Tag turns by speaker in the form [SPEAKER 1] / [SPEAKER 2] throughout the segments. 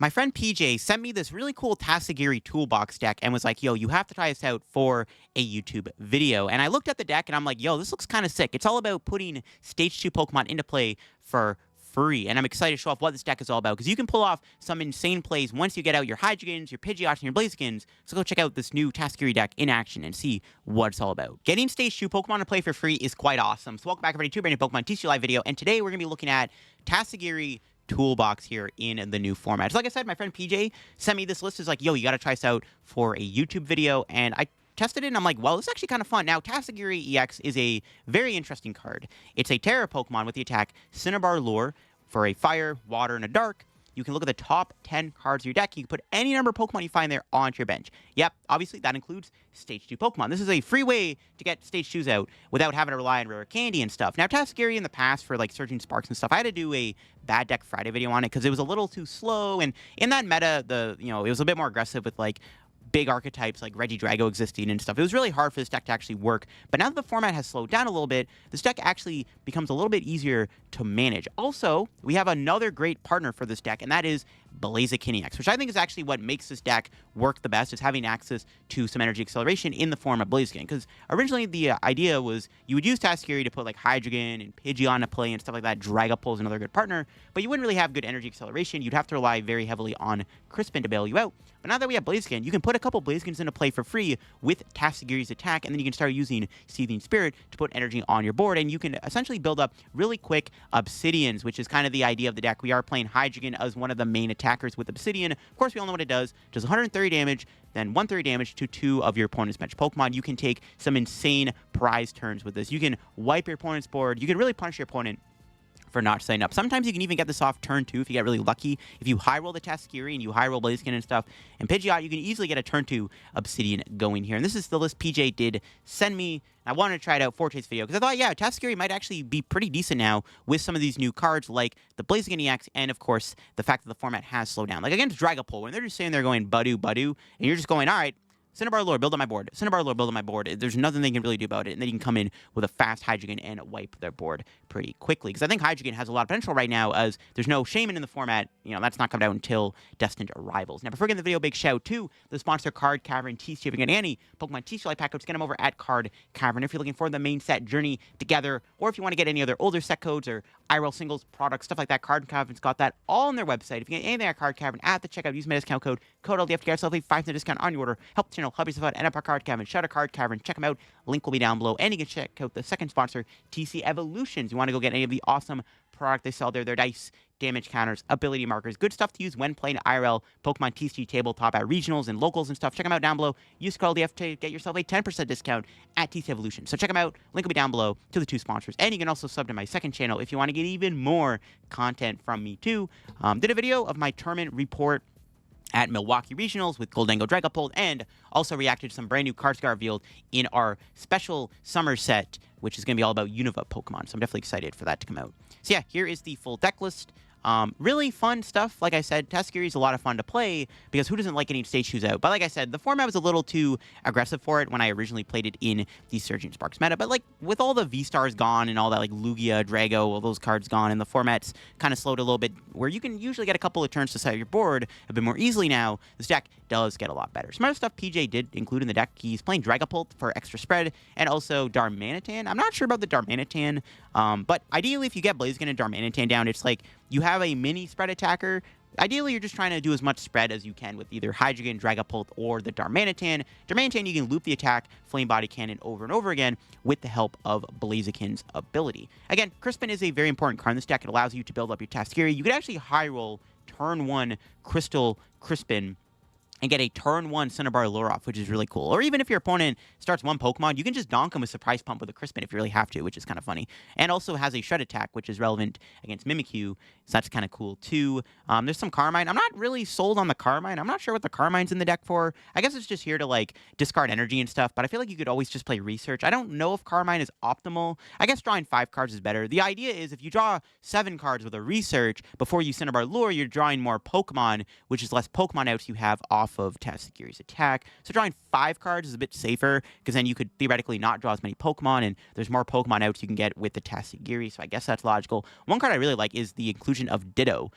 [SPEAKER 1] My friend PJ sent me this really cool Tatsugiri toolbox deck and was like, yo, you have to try this out for a YouTube video. And I looked at the deck and I'm like, yo, this looks kind of sick. It's all about putting Stage 2 Pokemon into play for free. And I'm excited to show off what this deck is all about because you can pull off some insane plays once you get out your Hydreigons, your Pidgeots, and your Blazikens. So go check out this new Tatsugiri deck in action and see what it's all about. Getting Stage 2 Pokemon to play for free is quite awesome. So welcome back everybody to a brand new Pokemon TCG Live video. And today we're going to be looking at Tatsugiri toolbox here in the new format. So like I said, my friend PJ sent me this list. Is like, yo, you got to try this out for a YouTube video. And I tested it and I'm like, well, this is actually kind of fun. Now, Tatsugiri EX is a very interesting card. It's a Terra Pokemon with the attack Cinnabar Lure for a fire, water, and a dark. You can look at the top 10 cards of your deck. You can put any number of Pokemon you find there onto your bench. Yep, obviously that includes Stage 2 Pokemon. This is a free way to get Stage 2s out without having to rely on rare candy and stuff. Now, Tatsugiri in the past for like Surging Sparks and stuff, I had to do a Bad Deck Friday video on it because it was a little too slow. And in that meta, it was a bit more aggressive with like big archetypes like Regidrago existing and stuff. It was really hard for this deck to actually work. But now that the format has slowed down a little bit, this deck actually becomes a little bit easier to manage. Also, we have another great partner for this deck, and that is Blaziken EX, which I think is actually what makes this deck work the best, is having access to some energy acceleration in the form of Blaziken. Because originally the idea was you would use Tatsugiri to put like Hydreigon and Pidgeot into play and stuff like that. Dragapult is another good partner, but you wouldn't really have good energy acceleration. You'd have to rely very heavily on Crispin to bail you out. But now that we have Blaziken, you can put a couple Blazikens into play for free with Tatsugiri's attack, and then you can start using Seething Spirit to put energy on your board, and you can essentially build up really quick Obsidians, which is kind of the idea of the deck. We are playing Hydreigon as one of the main attackers with Obsidian. Of course, we all know what it does. It does 130 damage, then 130 damage to 2 of your opponent's bench Pokemon. You can take some insane prize turns with this. You can wipe your opponent's board. You can really punish your opponent for not setting up. Sometimes you can even get this off turn 2 if you get really lucky. If you high roll the Tatsugiri and you high roll Blaziken and stuff, and Pidgeot, you can easily get a turn 2 Obsidian going here. And this is the list PJ did send me. I wanted to try it out for today's video because I thought, yeah, Tatsugiri might actually be pretty decent now with some of these new cards like the Blaziken EX and, of course, the fact that the format has slowed down. Like against Dragapult, when they're just sitting there going Budu, Budu, and you're just going, all right, Cinnabar Lure, build up my board. Cinnabar Lure, build up my board. There's nothing they can really do about it. And then you can come in with a fast Hydreigon and wipe their board pretty quickly. Because I think Hydreigon has a lot of potential right now as there's no Shaman in the format. You know, that's not coming out until Destined Arrivals. Now, before getting the video, big shout out to the sponsor, Card Cavern TCG. If you're getting any Pokemon TCG Live pack codes, get them over at Card Cavern. If you're looking for the main set Journey Together, or if you want to get any other older set codes or IRL singles, products, stuff like that, Card Cavern's got that all on their website. If you get anything at Card Cavern at the checkout, use my discount code LDF to get yourself a 5% discount on your order. Help the channel, help yourself out, and up our Card Cavern. Shout out Card Cavern. Check them out. Link will be down below. And you can check out the second sponsor, TC Evolutions. You want to go get any of the awesome product they sell there, their dice, damage counters, ability markers, good stuff to use when playing IRL Pokemon TCG tabletop at regionals and locals and stuff. Check them out down below. Use code LDF to get yourself a 10% discount at TC Evolution. So check them out. Link will be down below to the two sponsors. And you can also sub to my second channel if you want to get even more content from me too. Did a video of my tournament report at Milwaukee Regionals with Goldango Dragapult, and also reacted to some brand new cards got revealed in our special summer set, which is going to be all about Unova Pokemon. So I'm definitely excited for that to come out. So yeah, here is the full deck list. Really fun stuff. Like I said, Tatsugiri is a lot of fun to play because who doesn't like getting Stage 2s out? But like I said, the format was a little too aggressive for it when I originally played it in the Surging Sparks meta. But like with all the V-Stars gone and all that, like Lugia, Drago, all those cards gone, and the format's kind of slowed a little bit, where you can usually get a couple of turns to set your board a bit more easily now, this deck does get a lot better. Some other stuff PJ did include in the deck. He's playing Dragapult for extra spread, and also Darmanitan. I'm not sure about the Darmanitan, but ideally if you get Blaziken and Darmanitan down, it's like you have a mini spread attacker. Ideally, you're just trying to do as much spread as you can with either Hydreigon, Dragapult, or the Darmanitan. Darmanitan, you can loop the attack, Flame Body Cannon over and over again with the help of Blaziken's ability. Again, Crispin is a very important card in this deck. It allows you to build up your Tatsugiri. You could actually high roll turn 1 Crystal Crispin and get a turn 1 Cinnabar Lure off, which is really cool. Or even if your opponent starts one Pokemon, you can just donk him with Surprise Pump with a Crispin if you really have to, which is kind of funny. And also has a Shred Attack, which is relevant against Mimikyu, so that's kind of cool too. There's some Carmine. I'm not really sold on the Carmine. I'm not sure what the Carmine's in the deck for. I guess it's just here to like discard energy and stuff, but I feel like you could always just play Research. I don't know if Carmine is optimal. I guess drawing 5 cards is better. The idea is if you draw 7 cards with a Research before you Cinnabar Lure, you're drawing more Pokemon, which is less Pokemon outs you have off of Tatsugiri's attack. So drawing 5 cards is a bit safer because then you could theoretically not draw as many Pokemon, and there's more Pokemon outs you can get with the Tatsugiri, so I guess that's logical. One card I really like is the inclusion of Ditto.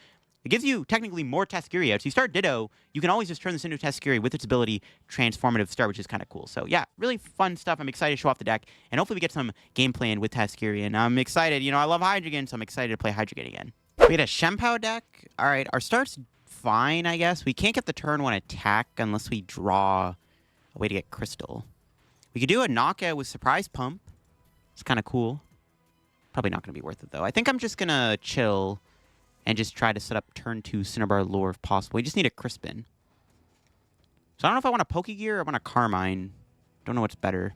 [SPEAKER 1] It gives you technically more Tatsugiri out. So you start Ditto, you can always just turn this into a Tatsugiri with its ability Transformative Start, which is kind of cool. So yeah, really fun stuff. I'm excited to show off the deck, and hopefully we get some gameplay in with Tatsugiri. And I'm excited. You know, I love Hydreigon, so I'm excited to play Hydreigon again. We had a Chien-Pao deck. All right, our start's fine, I guess. We can't get the turn 1 attack unless we draw a way to get Crystal. We could do a knockout with Surprise Pump. It's kind of cool. Probably not going to be worth it, though. I think I'm just going to chill and just try to set up turn 2 Cinnabar Lure if possible. We just need a Crispin. So I don't know if I want a Pokégear or I want a Carmine. Don't know what's better.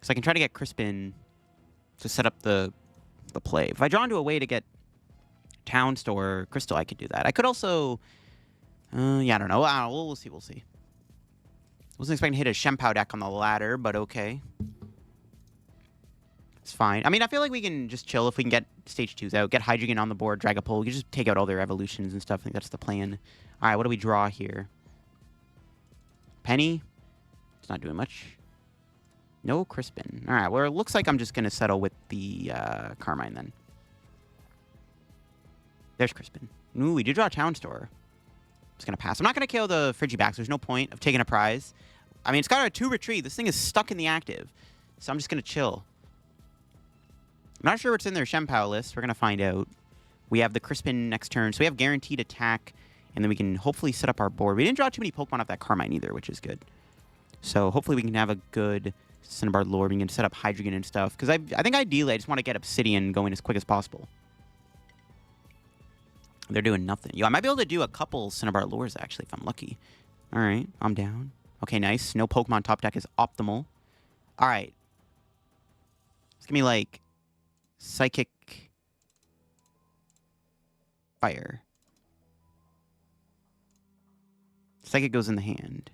[SPEAKER 1] So I can try to get Crispin to set up the play. If I draw into a way to get Town Store Crystal, I could do that. I could also... yeah, I don't know. We'll see. We'll see. Wasn't expecting to hit a Chien-Pao deck on the ladder, but okay. It's fine. I mean, I feel like we can just chill if we can get stage 2s out. Get Hydreigon on the board, Dragapult. We can just take out all their evolutions and stuff. I think that's the plan. All right, what do we draw here? Penny? It's not doing much. No Crispin. All right, well, it looks like I'm just going to settle with the Carmine then. There's Crispin. Ooh, we do draw Town Store. Just going to pass. I'm not going to kill the Frigibax. There's no point of taking a prize. I mean, it's got a 2 retreat. This thing is stuck in the active. So I'm just going to chill. I'm not sure what's in their Chien-Pao list. We're going to find out. We have the Crispin next turn. So we have guaranteed attack. And then we can hopefully set up our board. We didn't draw too many Pokemon off that Carmine either, which is good. So hopefully we can have a good Cinnabar Lure. We can set up Hydreigon and stuff. Because I think ideally I just want to get Obsidian going as quick as possible. They're doing nothing. Yo, I might be able to do a couple Cinnabar Lures, actually, if I'm lucky. All right, I'm down. Okay, nice. No Pokemon top deck is optimal. All right. Let's give me, like, Psychic Fire. Psychic goes in the hand.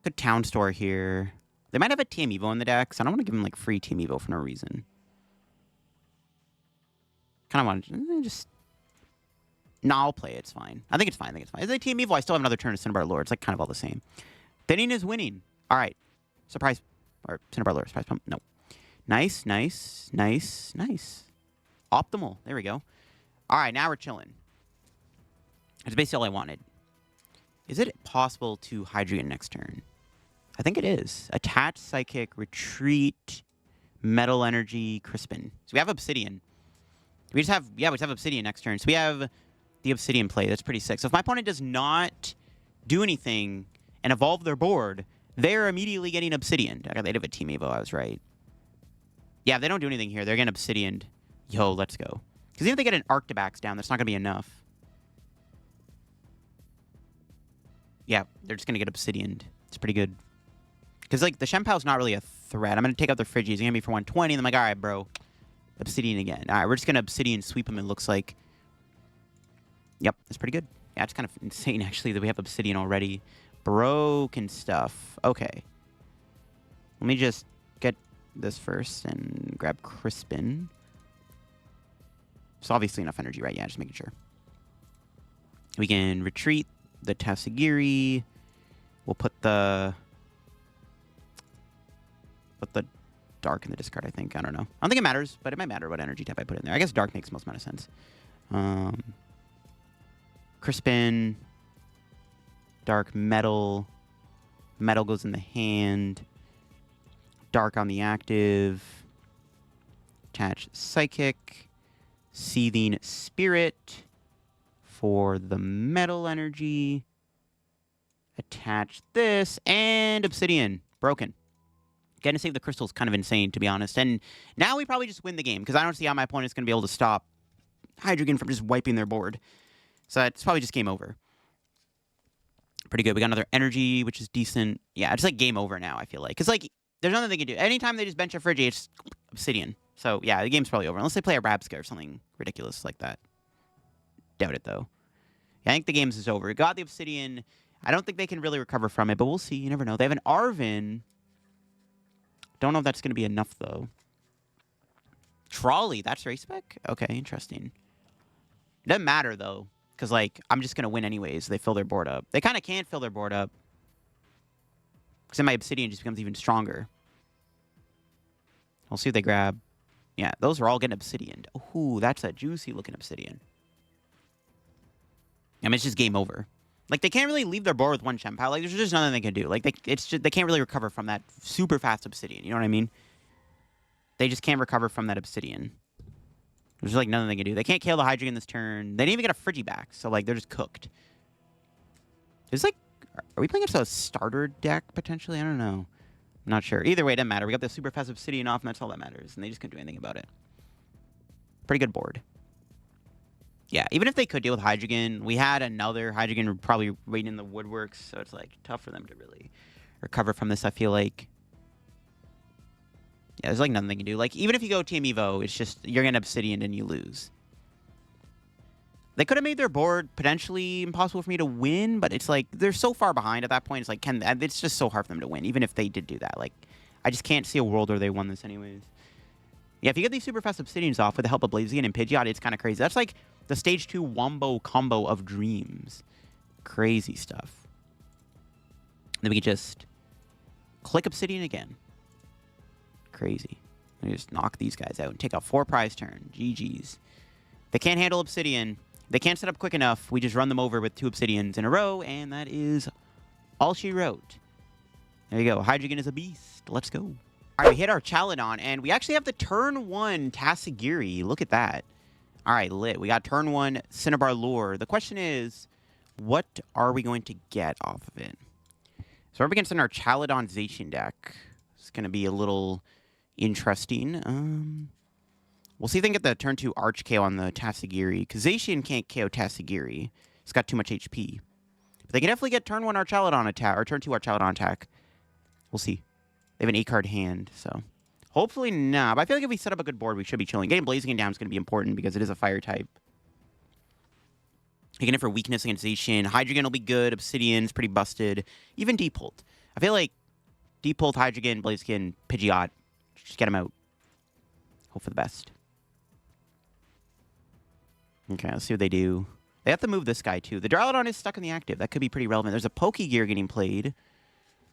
[SPEAKER 1] Good Town Store here. They might have a Team Evo in the deck, so I don't want to give them, like, free Team Evo for no reason. Kind of want to just... No, I'll play it. It's fine. I think it's fine. It's a Team Evo. I still have another turn of Cinnabar Lure. It's like kind of all the same. Thinning is winning. All right. Surprise. Or Cinnabar Lure. Surprise Pump. No. Nice, nice, nice, nice. Optimal. There we go. All right. Now we're chilling. That's basically all I wanted. Is it possible to Hydreigon next turn? I think it is. Attach Psychic, Retreat, Metal Energy, Crispin. So we have Obsidian. We just have, yeah, we just have Obsidian next turn. So we have the Obsidian play. That's pretty sick. So if my opponent does not do anything and evolve their board, they're immediately getting Obsidian. They have a Team Evo. I was right. Yeah, if they don't do anything here, they're getting Obsidian. Yo, let's go. Because even if they get an Arctibax down, that's not going to be enough. Yeah, they're just going to get Obsidian. It's pretty good. Because, like, the Chien-Pao's not really a threat. I'm going to take out their Friggies. He's going to be for 120, and I'm like, all right, bro. Obsidian again. All right, we're just going to Obsidian sweep him, it looks like. Yep, that's pretty good. Yeah, it's kind of insane, actually, that we have Obsidian already. Broken stuff. Okay. Let me just get this first and grab Crispin. It's obviously enough energy, right? Yeah, just making sure. We can retreat the Tatsugiri. We'll put the Dark in the discard, I think. I don't know. I don't think it matters, but it might matter what energy type I put in there. I guess Dark makes most amount of sense. Crispin. Dark Metal. Metal goes in the hand. Dark on the active. Attach Psychic. Seething Spirit for the Metal energy. Attach this. And Obsidian. Broken. Getting to save the crystal is kind of insane, to be honest. And now we probably just win the game, because I don't see how my opponent's going to be able to stop Hydreigon from just wiping their board. So it's probably just game over. Pretty good. We got another energy, which is decent. Yeah, it's like game over now, I feel like. Because, like, there's nothing they can do. Anytime they just bench a Friggy, it's Obsidian. So, yeah, the game's probably over. Unless they play a Rabsca or something ridiculous like that. Doubt it, though. Yeah, I think the game's is over. We got the Obsidian. I don't think they can really recover from it, but we'll see. You never know. They have an Arvin. Don't know if that's going to be enough, though. Trolley, that's race spec? Okay, interesting. It doesn't matter, though, because, like, I'm just going to win anyways. They fill their board up. They kind of can't fill their board up, because then my Obsidian just becomes even stronger. We'll see if they grab Yeah, those are all getting Obsidian. Ooh, that's a juicy looking Obsidian. I mean, it's just game over. Like, they can't really leave their board with one Chien-Pao. Like, there's just nothing they can do. Like, they can't really recover from that super fast Obsidian. You know what I mean? They just can't recover from that Obsidian. There's, like, nothing they can do. They can't kill the Hydreigon this turn. They didn't even get a Frigi back. So, like, they're just cooked. It's like, are we playing against a starter deck, potentially? I don't know. I'm not sure. Either way, it doesn't matter. We got the super fast Obsidian off, and that's all that matters. And they just couldn't do anything about it. Pretty good board. Yeah, even if they could deal with Hydreigon, we had another Hydreigon probably waiting in the woodworks, so it's, like, tough for them to really recover from this, I feel like. Yeah, there's, like, nothing they can do. Like, even if you go Team Evo, it's just, you're going to Obsidian and you lose. They could have made their board potentially impossible for me to win, but it's, like, they're so far behind at that point. It's, like, it's just so hard for them to win, even if they did do that. Like, I just can't see a world where they won this anyways. Yeah, if you get these super fast Obsidians off with the help of Blaziken and Pidgeot, it's kind of crazy. That's, like, the Stage 2 Wombo combo of dreams. Crazy stuff. Then we can just click Obsidian again. Crazy. We just knock these guys out and take a 4 prize turn. GG's. They can't handle Obsidian. They can't set up quick enough. We just run them over with 2 Obsidians in a row, and that is all she wrote. There you go. Hydreigon is a beast. Let's go. All right, we hit our Chaladon, and we actually have the turn 1 Tatsugiri. Look at that. All right, lit. We got turn 1 Cinnabar Lure. The question is, what are we going to get off of it? So we're up against our Chaladon Zacian deck. It's going to be a little interesting. We'll see if they can get the turn 2 Arch KO on the Tatsugiri, because Zacian can't KO Tatsugiri. It's got too much HP. But they can definitely get turn 1 Archaladon attack, or turn 2 Archaladon attack. We'll see. They have an 8-card hand, so hopefully not. But I feel like if we set up a good board, we should be chilling. Getting Blaziken down is going to be important because it is a fire type. Taking it for weakness against Zacian. Hydreigon will be good. Obsidian's pretty busted. Even Deepult. I feel like Deepult, Hydreigon, Blaziken, Pidgeot. Just get them out. Hope for the best. Okay, let's see what they do. They have to move this guy, too. The Dragapult is stuck in the active. That could be pretty relevant. There's a Pokégear getting played.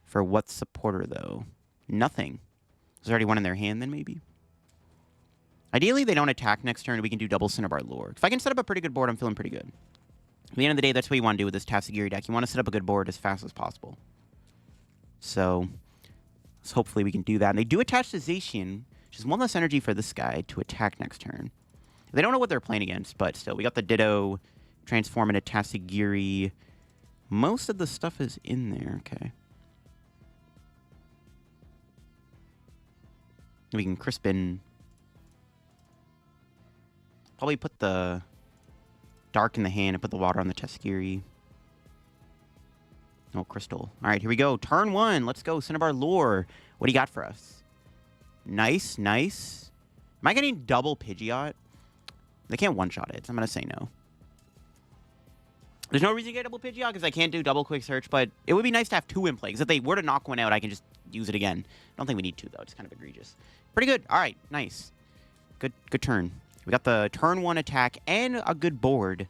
[SPEAKER 1] For what supporter, though? Nothing. There's already one in their hand, then, maybe? Ideally, they don't attack next turn. We can do double Cinnabar Lure. If I can set up a pretty good board, I'm feeling pretty good. At the end of the day, that's what you want to do with this Tatsugiri deck. You want to set up a good board as fast as possible. So, hopefully we can do that. And they do attach to Zacian, which is one less energy for this guy to attack next turn. They don't know what they're playing against, but still. We got the Ditto, transform into Tatsugiri. Most of the stuff is in there. Okay. We can Crispin. Probably put the Dark in the hand and put the water on the Tatsugiri. Oh, Crystal. All right, here we go. Turn 1. Let's go. Cinnabar Lure. What do you got for us? Nice, nice. Am I getting double Pidgeot? They can't one-shot it, so I'm going to say no. There's no reason to get double Pidgeot because I can't do double Quick Search, but it would be nice to have 2 in play. Because if they were to knock one out, I can just use it again. I don't think we need 2, though. It's kind of egregious. Pretty good. All right, nice. Good turn. We got the turn 1 attack and a good board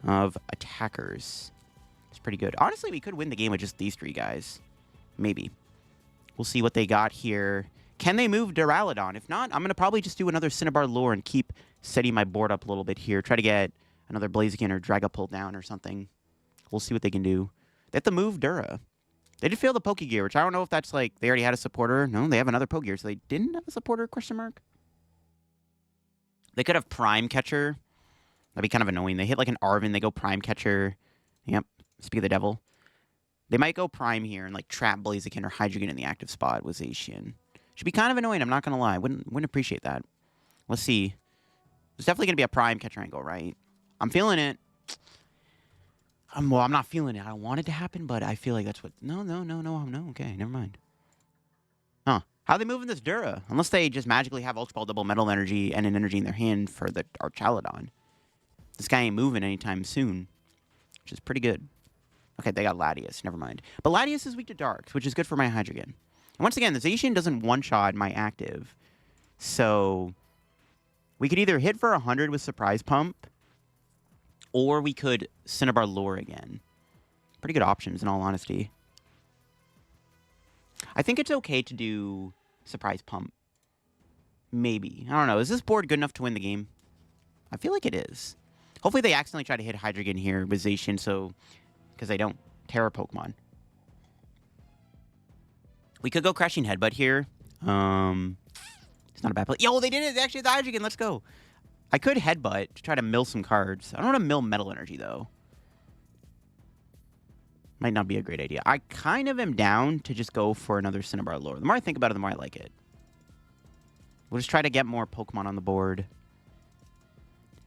[SPEAKER 1] of attackers. It's pretty good. Honestly, we could win the game with just these 3 guys. Maybe. We'll see what they got here. Can they move Duraludon? If not, I'm going to probably just do another Cinnabar Lure and keep setting my board up a little bit here. Try to get another Blaziken or Dragapult down or something. We'll see what they can do. They have to move Dura. They did fail the Pokégear, which I don't know if that's like they already had a supporter. No, they have another Pokégear, so they didn't have a supporter, question mark? They could have Prime Catcher. That'd be kind of annoying. They hit like an Arven, they go Prime Catcher. Yep, speak of the devil. They might go Prime here and like trap Blaziken or Hydreigon in the active spot with Zacian. Should be kind of annoying, I'm not going to lie. Wouldn't appreciate that. Let's see. There's definitely going to be a Prime Catcher angle, right? I'm feeling it. Well, I'm not feeling it. I don't want it to happen, but I feel like that's what... No. Okay, never mind. Huh. How are they moving this Dura? Unless they just magically have Ultra Ball, double Metal Energy, and an energy in their hand for the Archaladon. This guy ain't moving anytime soon, which is pretty good. Okay, they got Latias. Never mind. But Latias is weak to Darks, which is good for my Hydreigon. And once again, the Zacian doesn't one-shot my active. So we could either hit for 100 with Surprise Pump, or we could Cinnabar Lure again. Pretty good options, in all honesty. I think it's okay to do Surprise Pump. Maybe. I don't know. Is this board good enough to win the game? I feel like it is. Hopefully they accidentally try to hit Hydreigon here with Zacian, so... Because they don't. Terra Pokemon. We could go Crushing Headbutt here. It's not a bad play. Yo, they did it! They actually hit the Hydreigon. Let's go. I could Headbutt to try to mill some cards. I don't want to mill Metal Energy, though. Might not be a great idea. I kind of am down to just go for another Cinnabar Lure. The more I think about it, the more I like it. We'll just try to get more Pokemon on the board.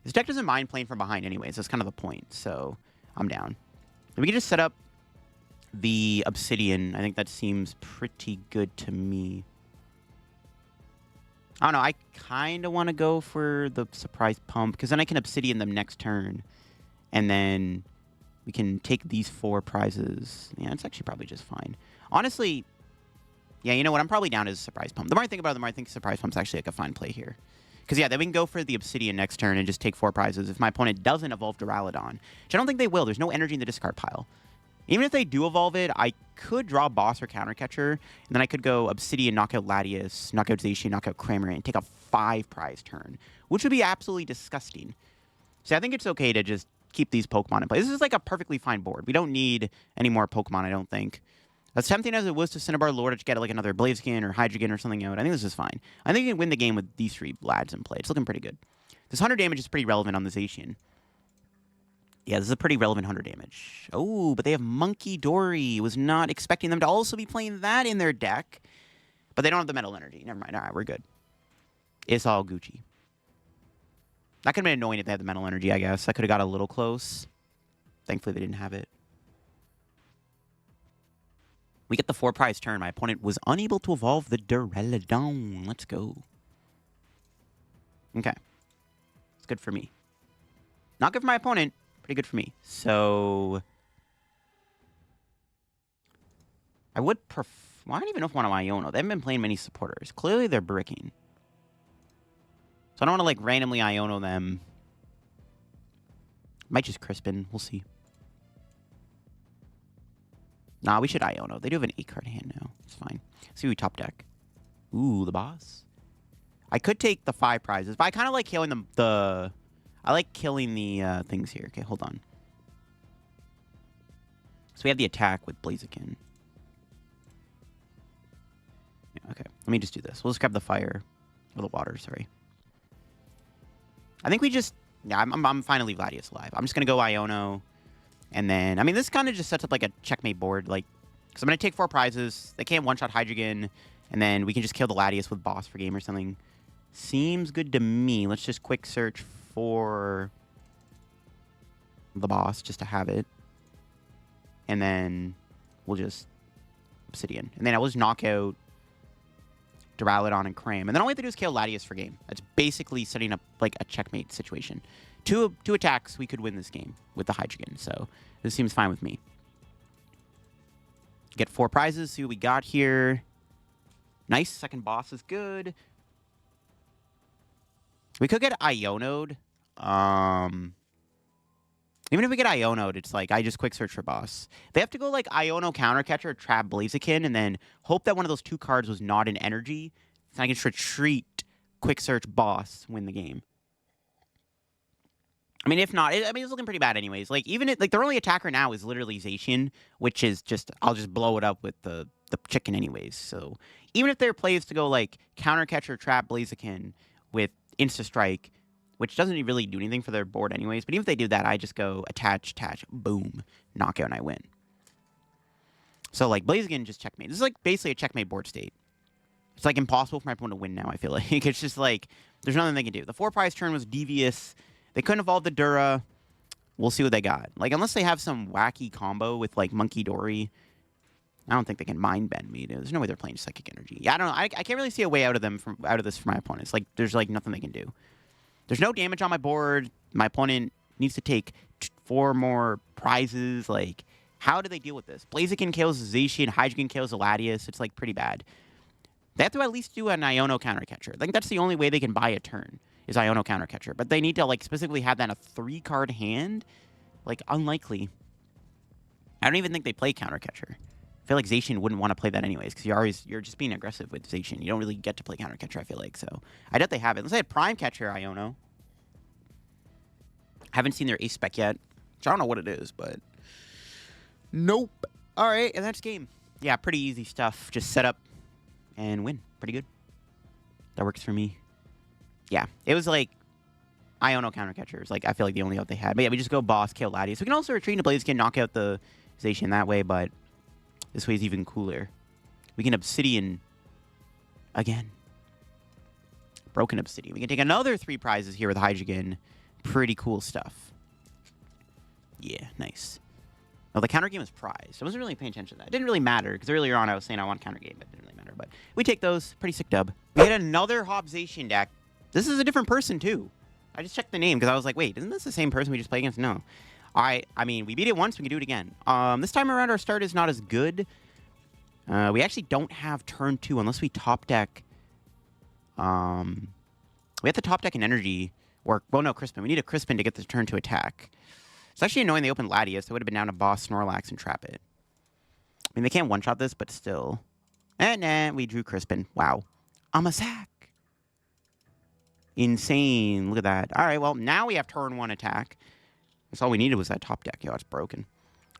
[SPEAKER 1] This deck doesn't mind playing from behind anyways. That's kind of the point. So, I'm down. And we can just set up the Obsidian. I think that seems pretty good to me. I don't know. I kind of want to go for the Surprise Pump, because then I can Obsidian them next turn. And then we can take these 4 prizes. Yeah, it's actually probably just fine. Honestly, yeah, you know what? I'm probably down as a Surprise Pump. The more I think about it, the more I think Surprise Pump's actually like a fine play here. Because, yeah, then we can go for the Obsidian next turn and just take 4 prizes if my opponent doesn't evolve Duraludon. Which I don't think they will. There's no energy in the discard pile. Even if they do evolve it, I could draw Boss or Counter Catcher, and then I could go Obsidian, knock out Latias, knock out Zacian, knock out Cramorant, and take a 5-prize turn, which would be absolutely disgusting. So I think it's okay to just keep these Pokemon in play. This is like a perfectly fine board. We don't need any more Pokemon, I don't think. As tempting as it was to Cinnabar Lure to get like another Blaziken or Hydreigon or something out, I think this is fine. I think you can win the game with these 3 Lads in play. It's looking pretty good. This 100 damage is pretty relevant on the Zacian. Yeah, this is a pretty relevant 100 damage. Oh, but they have Monkey Dory. Was not expecting them to also be playing that in their deck. But they don't have the Metal Energy. Never mind. All right, we're good. It's all Gucci. That could have been annoying if they had the Metal Energy, I guess. I could have got a little close. Thankfully, they didn't have it. We get the 4-prize turn. My opponent was unable to evolve the Duraludon. Let's go. Okay. It's good for me. Not good for my opponent. Pretty good for me. So, I would prefer... Well, I don't even know if I want to Iono. They haven't been playing many supporters. Clearly, they're bricking. So, I don't want to, like, randomly Iono them. Might just Crispin. We'll see. Nah, we should Iono. They do have an 8-card hand now. It's fine. Let's see who we top deck. Ooh, the boss. I could take the 5 prizes, but I kind of like killing the I like killing the things here. Okay, hold on. So we have the attack with Blaziken. Yeah, okay, let me just do this. We'll just grab the fire. Or the water, sorry. I think we just... Yeah, I'm fine to leave Latias alive. I'm just going to go Iono. And then... I mean, this kind of just sets up like a checkmate board. Like, because I'm going to take 4 prizes. They can't one-shot Hydreigon. And then we can just kill the Latias with boss for game or something. Seems good to me. Let's just quick search for the boss just to have it. And then we'll just Obsidian. And then I will just knock out Duraludon and Cram. And then all we have to do is kill Latias for game. That's basically setting up like a checkmate situation. Two attacks, we could win this game with the Hydreigon. So this seems fine with me. Get 4 prizes. See what we got here. Nice. Second boss is good. We could get Iono'd. Even if we get Iono'd, it's like, I just quick search for boss. They have to go like Iono Counter Catcher or Trap Blaziken, and then hope that one of those 2 cards was not an energy. So I can just retreat, quick search boss, win the game. I mean, if not, it's looking pretty bad anyways. Like, even if, like, their only attacker now is literally Zacian, which is just, I'll just blow it up with the chicken anyways. So, even if their play is to go like Counter Catcher, Trap Blaziken with Insta Strike, which doesn't really do anything for their board anyways. But even if they do that, I just go attach, boom, knockout, and I win. So, like, Blaziken just checkmate. This is, like, basically a checkmate board state. It's, like, impossible for my opponent to win now, I feel like. It's just, like, there's nothing they can do. The 4-prize turn was devious. They couldn't evolve the Dura. We'll see what they got. Like, unless they have some wacky combo with, like, Monkey Dory, I don't think they can mind bend me. There's no way they're playing Psychic Energy. Yeah, I don't know. I can't really see a way out of this for my opponents. Like, there's, like, nothing they can do. There's no damage on my board. My opponent needs to take 4 more prizes. Like, how do they deal with this? Blaziken kills Zacian, Hydreigon kills Latias. It's, like, pretty bad. They have to at least do an Iono Counter Catcher. I think that's the only way they can buy a turn, is Iono Counter Catcher. But they need to, like, specifically have that in a 3-card hand. Like, unlikely. I don't even think they play Counter Catcher. I feel like Zacian wouldn't want to play that anyways, because you're just being aggressive with Zacian. You don't really get to play counter catcher, I feel like. So I doubt they have it. Unless they had prime catcher Iono. Haven't seen their ace spec yet. Which I don't know what it is, but nope. All right, and that's game. Yeah, pretty easy stuff. Just set up and win. Pretty good. That works for me. Yeah, it was like Iono counter catchers. Like I feel like the only out they had. But yeah, we just go boss, kill Latias. We can also retreat into Blaziken, knock out the Zacian that way, but this way is even cooler. We can Obsidian again. Broken Obsidian. We can take another 3 prizes here with Hydreigon. Pretty cool stuff. Yeah, nice. Well, the counter game is prized. I wasn't really paying attention to that. It didn't really matter, because earlier on I was saying I want counter game, but it didn't really matter. But we take those. Pretty sick dub. We had another Hobzation deck. This is a different person, too. I just checked the name, because I was like, wait, isn't this the same person we just played against? No. I mean, we beat it once, we can do it again. This time around, our start is not as good. We actually don't have turn 2, unless we top deck... we have to top deck an energy, or... Well, no, Crispin. We need a Crispin to get the turn to attack. It's actually annoying they opened Latias, so it would have been down to boss Snorlax and trap it. I mean, they can't one-shot this, but still. Nah, we drew Crispin. Wow. I'm a sack. Insane. Look at that. All right, well, now we have turn 1 attack. That's all we needed was that top deck. Yo, it's broken.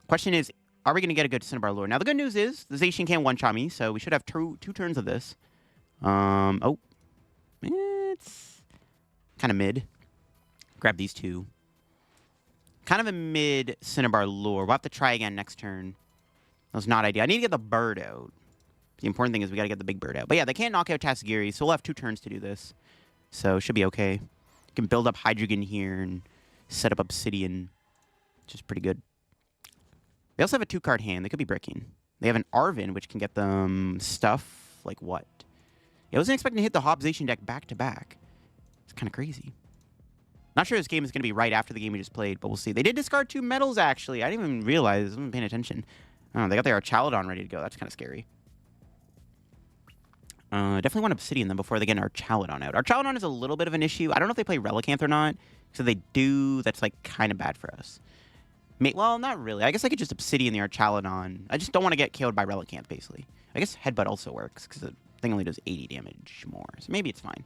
[SPEAKER 1] Question is, are we going to get a good Cinnabar Lure? Now, the good news is, the Zacian can't one-shot me, so we should have two turns of this. Oh. It's kind of mid. Grab these 2. Kind of a mid Cinnabar Lure. We'll have to try again next turn. That was not ideal. I need to get the bird out. The important thing is we got to get the big bird out. But yeah, they can't knock out Tatsugiri, so we'll have 2 turns to do this. So it should be okay. We can build up Hydreigon here and set up Obsidian, which is pretty good. They also have a 2-card hand. They could be breaking. They have an Arven, which can get them stuff like what? I wasn't expecting to hit the Hobzation deck back-to-back. It's kind of crazy. Not sure this game is going to be right after the game we just played, but we'll see. They did discard 2 metals, actually. I didn't even realize. I wasn't paying attention. Oh, they got their Archaludon ready to go. That's kind of scary. Definitely want Obsidian, then, before they get an Archaludon out. Archaludon is a little bit of an issue. I don't know if they play Relicanth or not. So they do. That's, like, kind of bad for us. Well, not really. I guess I could just Obsidian the Archaludon. I just don't want to get killed by Relicanth, basically. I guess Headbutt also works, because the thing only does 80 damage more. So maybe it's fine.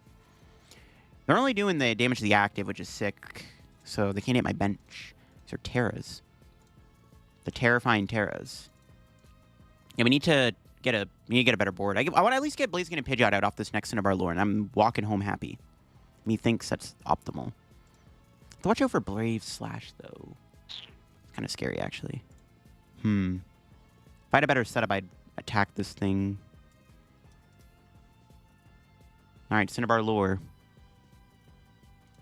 [SPEAKER 1] They're only doing the damage to the active, which is sick. So they can't hit my bench. These are Terras. The terrifying Terras. Yeah, we need to get a better board. I want to at least get Blaziken and Pidgeot out off this next Cinnabar Lure, and I'm walking home happy. Methinks that's optimal. Watch out for Brave Slash, though. It's kind of scary, actually. If I had a better setup, I'd attack this thing. Alright, Cinnabar Lure.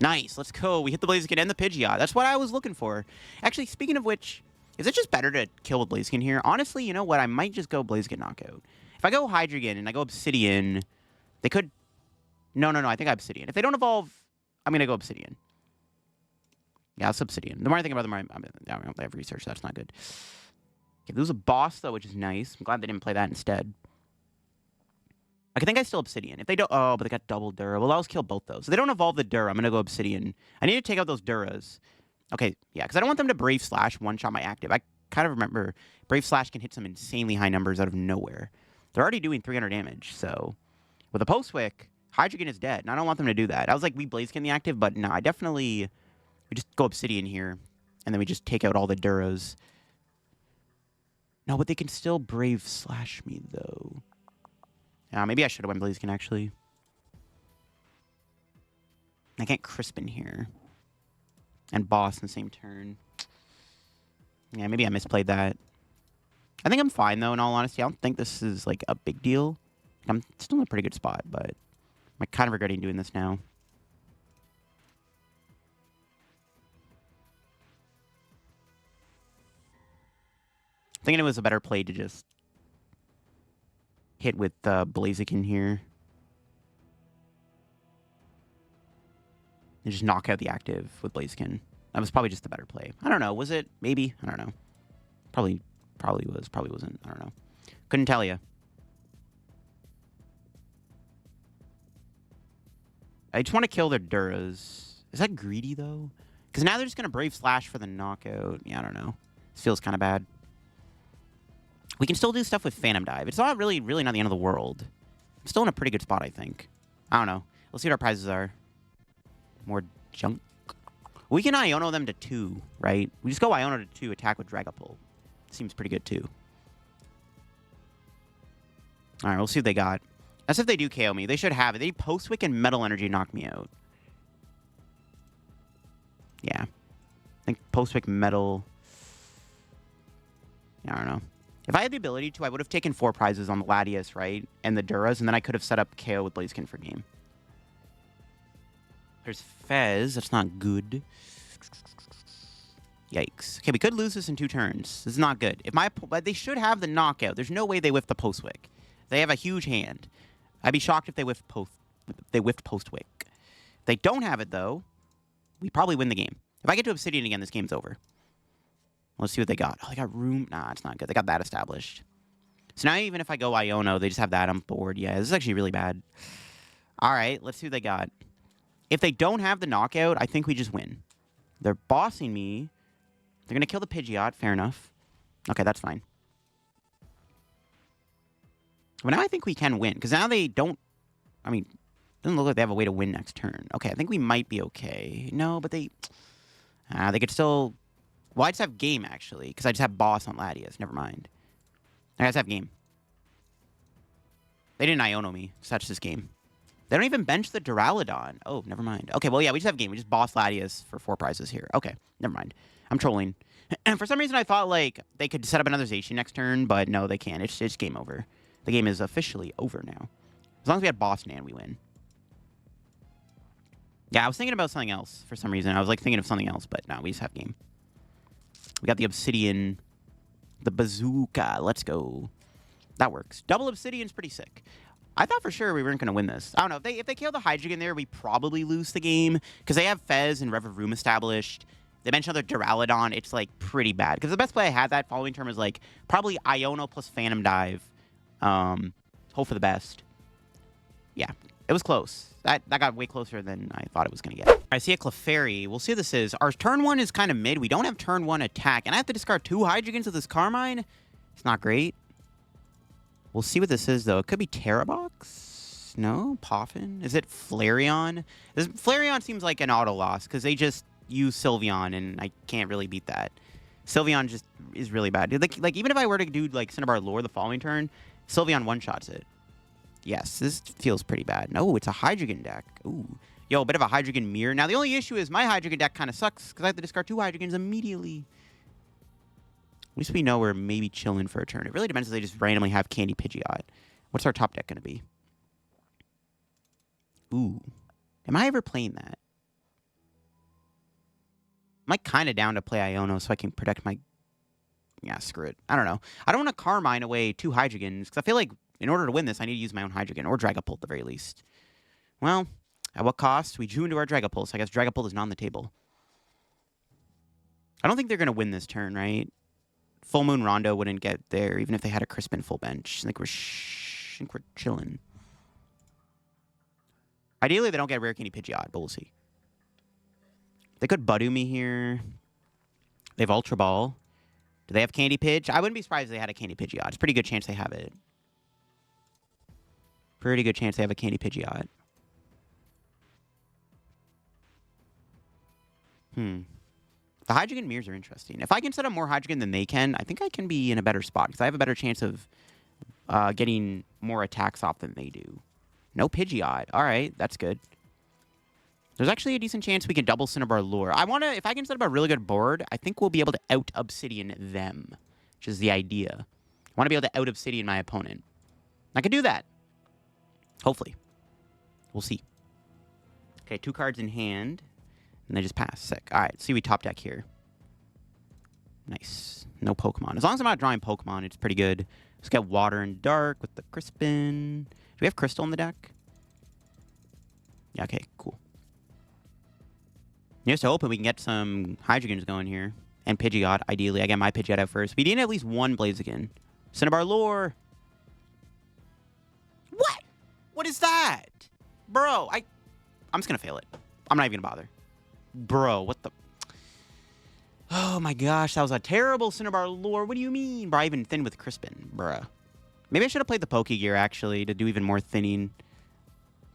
[SPEAKER 1] Nice, let's go. We hit the Blaziken and the Pidgeot. That's what I was looking for. Actually, speaking of which, is it just better to kill with Blaziken here? Honestly, you know what? I might just go Blaziken knockout. If I go Hydreigon and I go Obsidian, they could... No, I think I Obsidian. If they don't evolve, I'm going to go Obsidian. Yeah, it's Obsidian. The more I think about it, the more I have research. That's not good. Okay, there's a boss, though, which is nice. I'm glad they didn't play that instead. I think I still Obsidian. If they don't... Oh, but they got double Dura. Well, I'll just kill both those. If they don't evolve the Dura, I'm going to go Obsidian. I need to take out those Duras. Okay, yeah, because I don't want them to Brave Slash one-shot my active. I kind of remember Brave Slash can hit some insanely high numbers out of nowhere. They're already doing 300 damage, so... With a Post-Wick, Hydreigon is dead, and I don't want them to do that. I was like, we Blaziken the active, but no, I definitely... We just go Obsidian here, and then we just take out all the Duras. No, but they can still Brave Slash me, though. Maybe I should have went Blaziken, actually. I can't Crispin here. And Boss in the same turn. Yeah, maybe I misplayed that. I think I'm fine, though, in all honesty. I don't think this is, like, a big deal. I'm still in a pretty good spot, but I'm kind of regretting doing this now. Thinking it was a better play to just hit with Blaziken here. And just knock out the active with Blaziken. That was probably just the better play. I don't know. Was it? Maybe. I don't know. Probably was. Probably wasn't. I don't know. Couldn't tell you. I just want to kill their Duras. Is that greedy, though? Because now they're just going to Brave Slash for the knockout. Yeah, I don't know. This feels kind of bad. We can still do stuff with Phantom Dive. It's not really not the end of the world. I'm still in a pretty good spot, I think. I don't know. Let's see what our prizes are. More junk. We can Iono them to 2, right? We just go Iono to 2, attack with Dragapult. Seems pretty good, too. All right, we'll see what they got. That's if they do KO me. They should have it. They Post-Wick and Metal Energy knock me out. Yeah. I think Post-Wick Metal... I don't know. If I had the ability to, I would have taken 4 prizes on the Latias, right? And the Duras, and then I could have set up KO with Blaziken for game. There's Fez. That's not good. Yikes. Okay, we could lose this in 2 turns. This is not good. But they should have the knockout. There's no way they whiff the Post-Wick. They have a huge hand. I'd be shocked if they whiffed Post-Wick. If they don't have it, though, we probably win the game. If I get to Obsidian again, this game's over. Let's see what they got. Oh, they got room. Nah, it's not good. They got that established. So now even if I go Iono, they just have that on board. Yeah, this is actually really bad. All right, let's see what they got. If they don't have the knockout, I think we just win. They're bossing me. They're going to kill the Pidgeot. Fair enough. Okay, that's fine. But now I think we can win. Because now they don't... I mean, it doesn't look like they have a way to win next turn. Okay, I think we might be okay. No, but they... they could still... Well, I just have game, actually. Because I just have boss on Latias. Never mind. I just have game. They didn't Iono me. So that's just game. They don't even bench the Duraludon. Oh, never mind. Okay, well, yeah, we just have game. We just boss Latias for 4 prizes here. Okay, never mind. I'm trolling. And for some reason, I thought, like, they could set up another Zacian next turn, but no, they can't. It's game over. The game is officially over now. As long as we had Boss Nan, we win. Yeah, I was thinking about something else for some reason. I was, like, thinking of something else, but no, we just have game. We got the Obsidian, the Bazooka. Let's go. That works. Double Obsidian's pretty sick. I thought for sure we weren't going to win this. I don't know. If they kill the Hydreigon there, we probably lose the game. Because they have Fez and Revavroom established. They mentioned their Duraludon. It's, like, pretty bad. Because the best play I had that following turn was, like, probably Iono plus Phantom Dive. Hope for the best. Yeah, it was close. That got way closer than I thought it was going to get. I see a Clefairy. We'll see what this is. Our turn 1 is kind of mid. We don't have turn 1 attack. And I have to discard 2 Hydreigons with this Carmine. It's not great. We'll see what this is, though. It could be Terrabox? No? Poffin? Is it Flareon? Flareon seems like an auto loss because they just use Sylveon, and I can't really beat that. Sylveon just is really bad. Like even if I were to do, like, Cinnabar Lure the following turn, Sylveon one-shots it. Yes, this feels pretty bad. No, it's a Hydreigon deck. Ooh. Yo, a bit of a Hydreigon mirror. Now, the only issue is my Hydreigon deck kind of sucks because I have to discard 2 Hydreigons immediately. At least we know we're maybe chilling for a turn. It really depends if they just randomly have Candy Pidgeot. What's our top deck going to be? Ooh. Am I ever playing that? I'm, like, kind of down to play Iono so I can protect my... Yeah, screw it. I don't know. I don't want to Carmine away 2 Hydreigons because I feel like in order to win this, I need to use my own Hydreigon or Dragapult at the very least. Well, at what cost? We drew into our Dragapult, so I guess Dragapult is not on the table. I don't think they're going to win this turn, right? Full Moon Rondo wouldn't get there, even if they had a Crispin full bench. I think we're chilling. Ideally, they don't get Rare Candy Pidgeot, but we'll see. They could Budu me here. They have Ultra Ball. Do they have Candy Pidge? I wouldn't be surprised if they had a Candy Pidgeot. It's a pretty good chance they have it. Pretty good chance they have a Candy Pidgeot. The Hydreigon mirrors are interesting. If I can set up more Hydreigon than they can, I think I can be in a better spot because I have a better chance of getting more attacks off than they do. No Pidgeot. All right, that's good. There's actually a decent chance we can double Cinnabar Lure. If I can set up a really good board, I think we'll be able to out-Obsidian them, which is the idea. I want to be able to out-Obsidian my opponent. I could do that. Hopefully. We'll see. Okay, 2 cards in hand. And they just pass. Sick. All right, let's see we top deck here. Nice. No Pokemon. As long as I'm not drawing Pokemon, it's pretty good. Let's get Water and Dark with the Crispin. Do we have Crystal in the deck? Yeah, okay, cool. Just hoping we can get some Hydreigons going here. And Pidgeot, ideally. I get my Pidgeot out first. We need at least 1 Blaziken. Cinnabar Lure. What? What is that? Bro, I'm just going to fail it. I'm not even going to bother. Bro, what the... Oh my gosh, that was a terrible Cinnabar lure. What do you mean? Bro, I even thin with Crispin, bruh. Maybe I should have played the Pokégear, actually, to do even more thinning.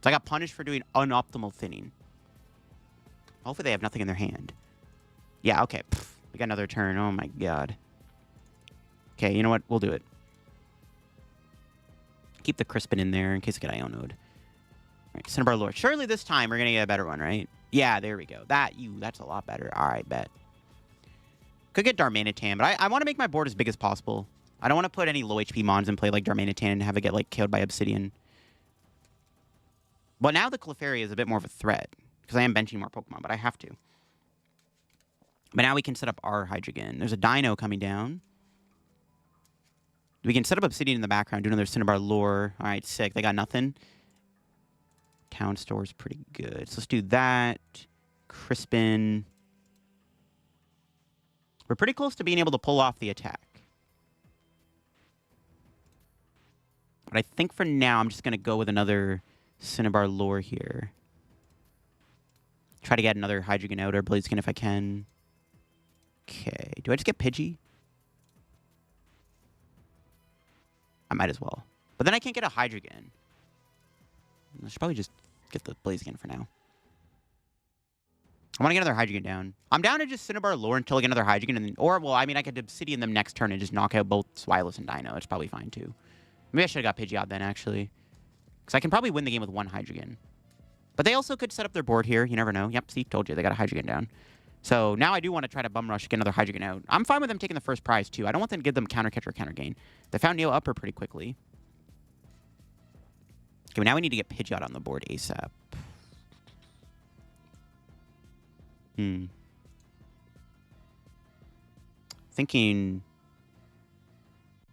[SPEAKER 1] So I got punished for doing unoptimal thinning. Hopefully they have nothing in their hand. Yeah, okay. Pfft, we got another turn. Oh my god. Okay, you know what? We'll do it. Keep the Crispin in there in case I get Iono'd. Alright, Cinnabar lure. Surely this time we're gonna get a better one, right? Yeah, there we go. That's a lot better. Alright, bet. Could get Darmanitan, but I want to make my board as big as possible. I don't want to put any low HP mons in play like Darmanitan and have it get like killed by Obsidian. But now the Clefairy is a bit more of a threat because I am benching more Pokemon, but I have to. But now we can set up our Hydreigon. There's a Dino coming down. We can set up Obsidian in the background, do another Cinnabar lure. All right, sick. They got nothing. Town Store is pretty good. So let's do that. Crispin. We're pretty close to being able to pull off the attack. But I think for now, I'm just going to go with another Cinnabar lure here. Try to get another Hydreigon out or Blaziken if I can. Okay. Do I just get Pidgey? I might as well. But then I can't get a Hydreigon. I should probably just get the Blaziken for now. I want to get another Hydreigon down. I'm down to just Cinnabar lure until I get another Hydreigon. And then, or, well, I mean, I could Obsidian them next turn and just knock out both Zweilous and Dino. It's probably fine, too. Maybe I should have got Pidgeot then, actually. Because I can probably win the game with one Hydreigon. But they also could set up their board here. You never know. Yep, see, told you. They got a Hydreigon down. So now I do want to try to bum rush, get another Hydreigon out. I'm fine with them taking the first prize, too. I don't want them to give them counter catch or counter gain. They found Neo Upper pretty quickly. Okay, now we need to get Pidgeot on the board ASAP. Thinking...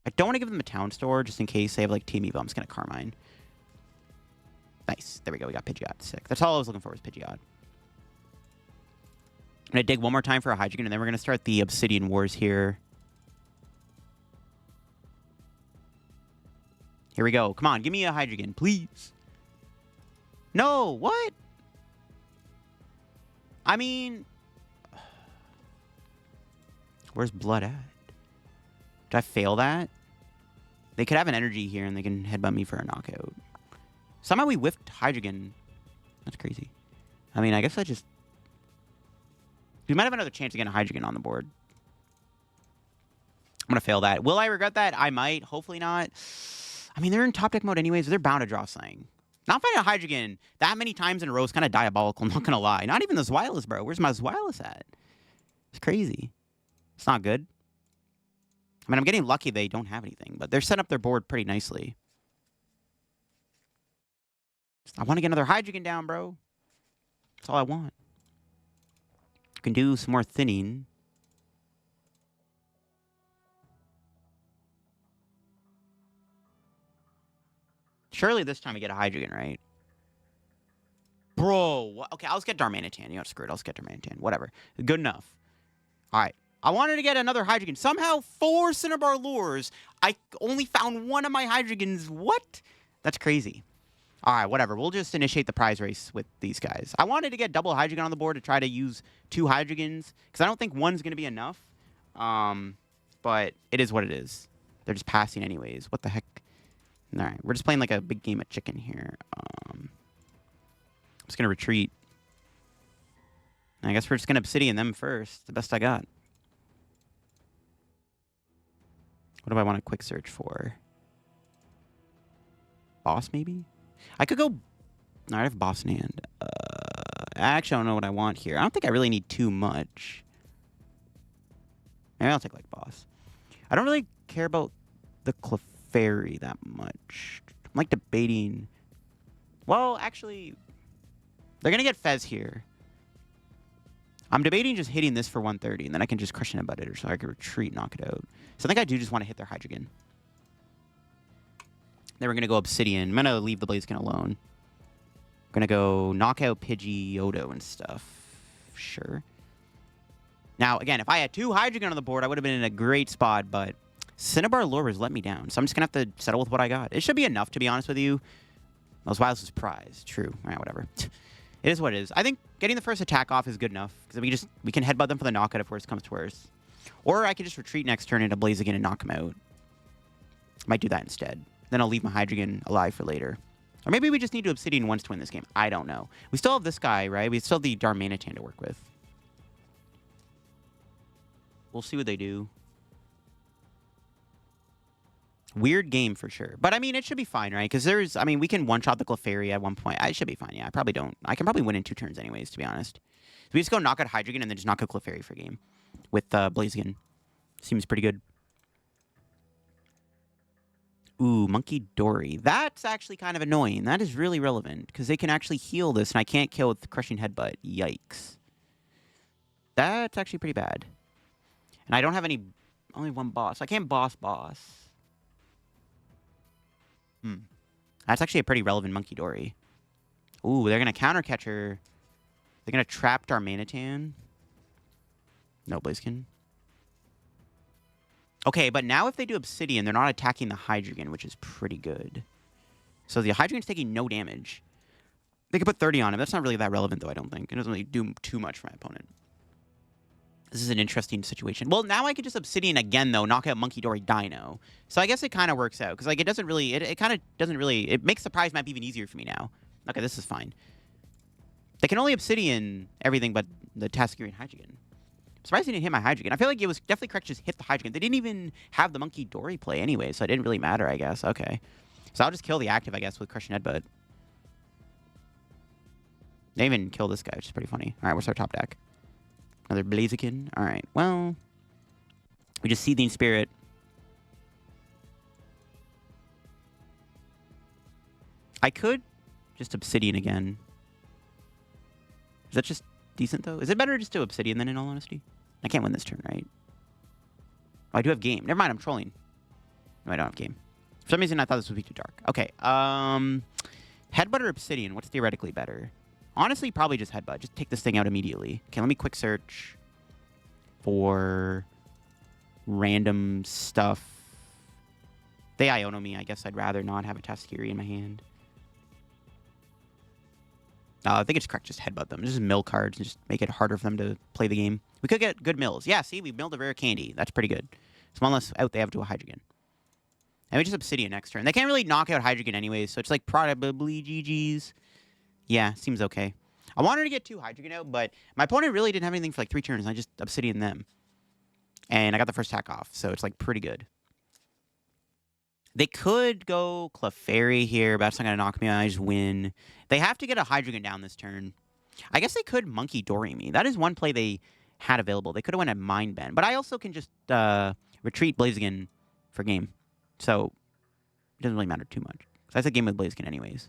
[SPEAKER 1] I don't want to give them a Town Store, just in case they have, like, Team Evo. I'm just going to Carmine. Nice. There we go. We got Pidgeot. Sick. That's all I was looking for was Pidgeot. I'm going to dig one more time for a Hydreigon, and then we're going to start the Obsidian Wars here. Here we go. Come on. Give me a Hydreigon, please. No. What? I mean... Where's Blood at? Did I fail that? They could have an energy here, and they can headbutt me for a knockout. Somehow we whiffed Hydreigon. That's crazy. I mean, I guess I just... We might have another chance to get a Hydreigon on the board. I'm going to fail that. Will I regret that? I might. Hopefully not. I mean, they're in top deck mode anyways. They're bound to draw something. Not finding a Hydreigon that many times in a row is kind of diabolical. I'm not going to lie. Not even the Zweilous, bro. Where's my Zweilous at? It's crazy. It's not good. I mean, I'm getting lucky they don't have anything, but they're setting up their board pretty nicely. I want to get another Hydreigon down, bro. That's all I want. I can do some more thinning. Surely this time we get a Hydreigon, right? Bro, okay, I'll just get Darmanitan. You know, screw it. I'll just get Darmanitan. Whatever. Good enough. All right. I wanted to get another Hydreigon. Somehow, 4 Cinnabar lures. I only found one of my Hydreigons. What? That's crazy. All right, whatever. We'll just initiate the prize race with these guys. I wanted to get double Hydreigon on the board to try to use 2 Hydreigons, because I don't think one's going to be enough. But it is what it is. They're just passing anyways. What the heck? All right, we're just playing like a big game of chicken here. I'm just going to retreat. I guess we're just going to Obsidian them first. The best I got. What do I want to quick search for? Boss, maybe? I could go... No, I have boss in hand. Actually, I don't know what I want here. I don't think I really need too much. Maybe I'll take, like, boss. I don't really care about the Clefairy that much. I'm, like, debating... Well, actually... They're going to get Fez here. I'm debating just hitting this for 130, and then I can just crush it about it, or so I can retreat, knock it out. So I think I do just want to hit their Hydreigon. Then we're going to go Obsidian. I'm going to leave the Blaziken alone. I'm going to go knock out Pidgeotto and stuff. Sure. Now, again, if I had 2 Hydreigon on the board, I would have been in a great spot, but Cinnabar Lures let me down. So I'm just going to have to settle with what I got. It should be enough, to be honest with you. Most Zweilous' prize. True. All right, whatever. It is what it is. I think getting the first attack off is good enough, because we can headbutt them for the knockout if worse comes to worse. Or I could just retreat next turn into Blaziken and knock him out. Might do that instead. Then I'll leave my Hydreigon alive for later. Or maybe we just need to Obsidian once to win this game. I don't know. We still have this guy, right? We still have the Darmanitan to work with. We'll see what they do. Weird game for sure. But, I mean, it should be fine, right? Because there's... I mean, we can one-shot the Clefairy at one point. I should be fine, yeah. I probably don't... I can probably win in 2 turns anyways, to be honest. So we just go knock out Hydreigon and then just knock out Clefairy for game. With Blaziken. Seems pretty good. Ooh, Monkey Dory. That's actually kind of annoying. That is really relevant, because they can actually heal this, and I can't kill with Crushing Headbutt. Yikes. That's actually pretty bad. And I don't have any... Only one boss. I can't boss. That's actually a pretty relevant Monkey Dory. Ooh, they're going to counter catcher. They're going to trap Darmanitan. No, Blaziken. Okay, but now if they do Obsidian, they're not attacking the Hydreigon, which is pretty good. So the Hydreigon's taking no damage. They could put 30 on him. That's not really that relevant, though, I don't think. It doesn't really do too much for my opponent. This is an interesting situation. Well, now I could just Obsidian again, though, knock out Monkey Dory Dino. So I guess it kind of works out. Because, like, it doesn't really... It kind of doesn't really... It makes the prize map even easier for me now. Okay, this is fine. They can only Obsidian everything but the Tatsugiri and Hydreigon. I'm surprised they didn't hit my Hydreigon. I feel like it was definitely correct to just hit the Hydreigon. They didn't even have the Monkey Dory play anyway, so it didn't really matter, I guess. Okay. So I'll just kill the active, I guess, with Crushing Headbutt. They even kill this guy, which is pretty funny. All right, what's our top deck? Another Blaziken. All right, well... We just Seething Spirit. I could just Obsidian again. Is that just decent, though? Is it better just to Obsidian then, in all honesty? I can't win this turn, right? Oh, I do have game. Never mind, I'm trolling. No, I don't have game. For some reason, I thought this would be too dark. Okay, Headbutt or Obsidian? What's theoretically better? Honestly, probably just Headbutt. Just take this thing out immediately. Okay, let me quick search for random stuff. They Iono me. I guess I'd rather not have a Tatsugiri in my hand. I think it's correct. Just Headbutt them. Just mill cards and just make it harder for them to play the game. We could get good mills. Yeah, see, we milled a rare candy. That's pretty good. So one less out they have to a Hydreigon. And we just Obsidian next turn. They can't really knock out Hydreigon anyways, so it's like probably GG's. Yeah, seems okay. I wanted to get 2 Hydreigon out, but my opponent really didn't have anything for like 3 turns. I just Obsidian them. And I got the first attack off, so it's like pretty good. They could go Clefairy here, but that's not going to knock me out. I just win. They have to get a Hydreigon down this turn. I guess they could Monkey Dory me. That is one play they had available. They could have went at Mind Bend, but I also can just retreat Blaziken for game. So it doesn't really matter too much. So that's a game with Blaziken anyways.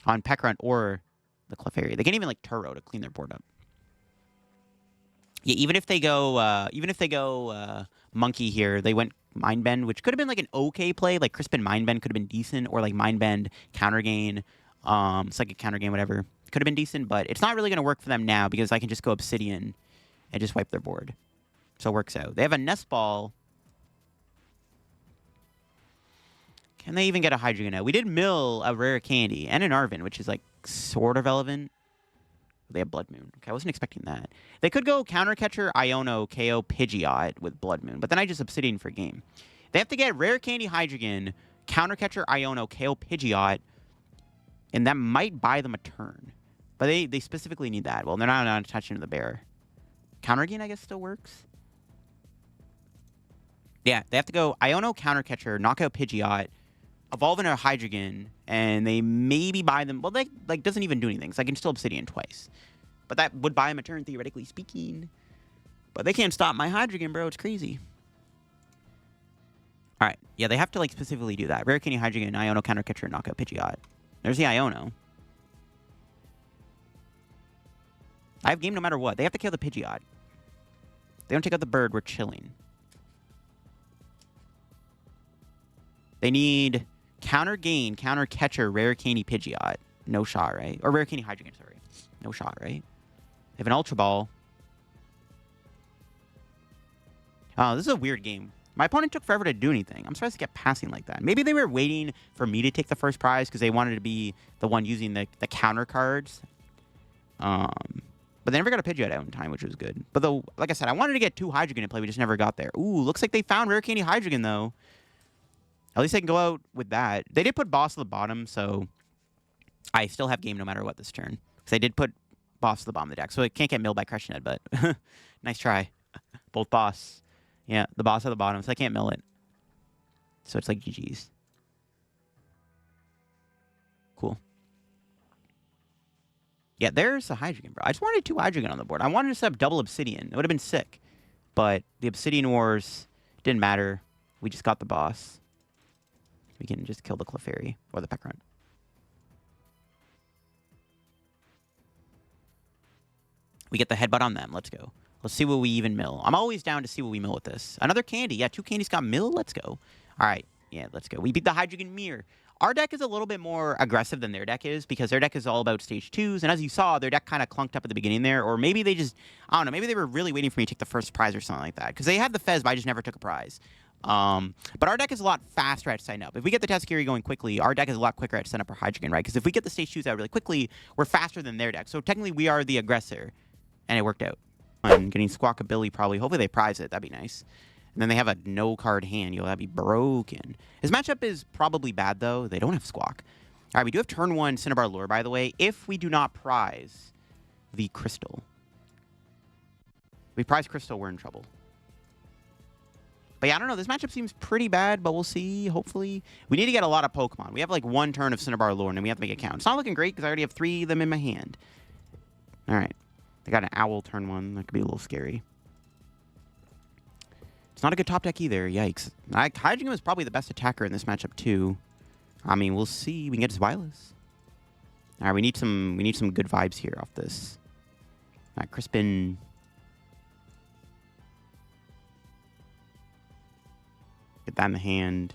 [SPEAKER 1] On Pekrunt or the Clefairy. They can't even like Turo to clean their board up. Yeah, even if they go Monkey here, they went Mind Bend, which could have been like an okay play. Like Crispin Mind Bend could have been decent, or like Mind Bend Counter Gain, Psychic Counter Gain, whatever. Could have been decent, but it's not really going to work for them now because I can just go Obsidian and just wipe their board. So it works out. They have a Nest Ball. Can they even get a Hydreigon out? We did mill a rare candy and an Arven, which is like sort of relevant. They have Blood Moon. Okay, I wasn't expecting that. They could go Counter Catcher, Iono, KO, Pidgeot with Blood Moon, but then I just Obsidian for game. They have to get Rare Candy Hydreigon, Counter Catcher, Iono, KO, Pidgeot, and that might buy them a turn. But they specifically need that. Well, they're not attaching to the bear. Counter Gain, I guess, still works. Yeah, they have to go Iono, Counter Catcher, knock out Pidgeot, evolve into a Hydreigon, and they maybe buy them. Well, they like doesn't even do anything, so I can still Obsidian twice. But that would buy him a turn, theoretically speaking. But they can't stop my Hydreigon, bro. It's crazy. All right. Yeah, they have to like specifically do that. Rare Candy Hydreigon, Iono, Counter Catcher, knock out Pidgeot. There's the Iono. I have game no matter what. They have to kill the Pidgeot. They don't take out the bird. We're chilling. They need Counter Gain, Counter Catcher, Rare Candy, Pidgeot. No shot, right? Or Rare Candy Hydreigon, sorry. No shot, right? They have an Ultra Ball. Oh, this is a weird game. My opponent took forever to do anything. I'm surprised to get passing like that. Maybe they were waiting for me to take the first prize because they wanted to be the one using the counter cards. But they never got a Pidgeot out in time, which was good. But though, like I said, I wanted to get 2 Hydreigon in play. We just never got there. Ooh, looks like they found Rare Candy Hydreigon, though. At least they can go out with that. They did put Boss at the bottom, so I still have game no matter what this turn. Because they did put Boss at the bottom of the deck, so it can't get milled by Crushing Head, but nice try. Both Boss. Yeah, the Boss at the bottom, so I can't mill it. So it's like GG's. Cool. Yeah, there's a Hydreigon, bro. I just wanted 2 Hydreigon on the board. I wanted to set up double Obsidian. It would have been sick. But the Obsidian Wars didn't matter. We just got the boss. We can just kill the Clefairy or the Pekron. We get the headbutt on them. Let's go. Let's see what we even mill. I'm always down to see what we mill with this. Another candy. Yeah, 2 candies got mill. Let's go. All right. Yeah, let's go. We beat the Hydreigon Mirror. Our deck is a little bit more aggressive than their deck is because their deck is all about stage 2s. And as you saw, their deck kind of clunked up at the beginning there. Or maybe they just, I don't know, maybe they were really waiting for me to take the first prize or something like that. Because they had the Fez, but I just never took a prize. But our deck is a lot faster at setting up. If we get the Tatsugiri going quickly, our deck is a lot quicker at setting up our Hydreigon, right? Because if we get the stage 2s out really quickly, we're faster than their deck. So technically, we are the aggressor. And it worked out. I'm getting Squawkabilly probably. Hopefully they prize it. That'd be nice. And then they have a no-card hand. Yo, that'd be broken. His matchup is probably bad, though. They don't have Squawk. All right, we do have turn 1 Cinnabar Lure, by the way, if we do not prize the Crystal. If we prize Crystal, we're in trouble. But yeah, I don't know. This matchup seems pretty bad, but we'll see, hopefully. We need to get a lot of Pokemon. We have like 1 turn of Cinnabar Lure, and then we have to make it count. It's not looking great because I already have 3 of them in my hand. All right. They got an Owl turn 1. That could be a little scary. It's not a good top deck either. Yikes. Hydreigon is probably the best attacker in this matchup, too. I mean, we'll see. We can get Zweilous. All right, we need some good vibes here off this. All right, Crispin. Get that in the hand.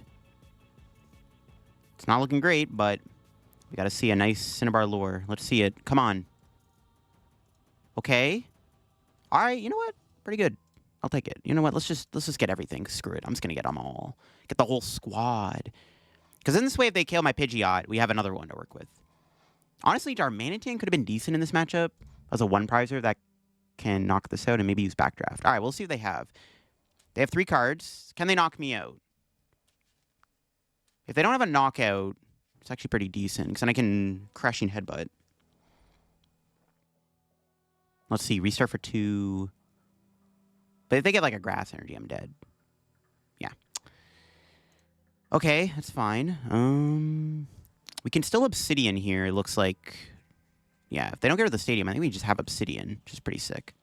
[SPEAKER 1] It's not looking great, but we got to see a nice Cinnabar Lure. Let's see it. Come on. Okay. All right, you know what? Pretty good. I'll take it. You know what? Let's just get everything. Screw it. I'm just going to get them all. Get the whole squad. Because in this way, if they kill my Pidgeot, we have another one to work with. Honestly, Darmanitan could have been decent in this matchup as a 1-prizer that can knock this out and maybe use Backdraft. All right, we'll see what they have. They have 3 cards. Can they knock me out? If they don't have a knockout, it's actually pretty decent. Because then I can Crushing Headbutt. Let's see. Restart for 2. But if they get like a Grass Energy, I'm dead. Yeah. Okay, that's fine. We can still Obsidian here, it looks like. Yeah, if they don't get to the stadium, I think we just have Obsidian, which is pretty sick.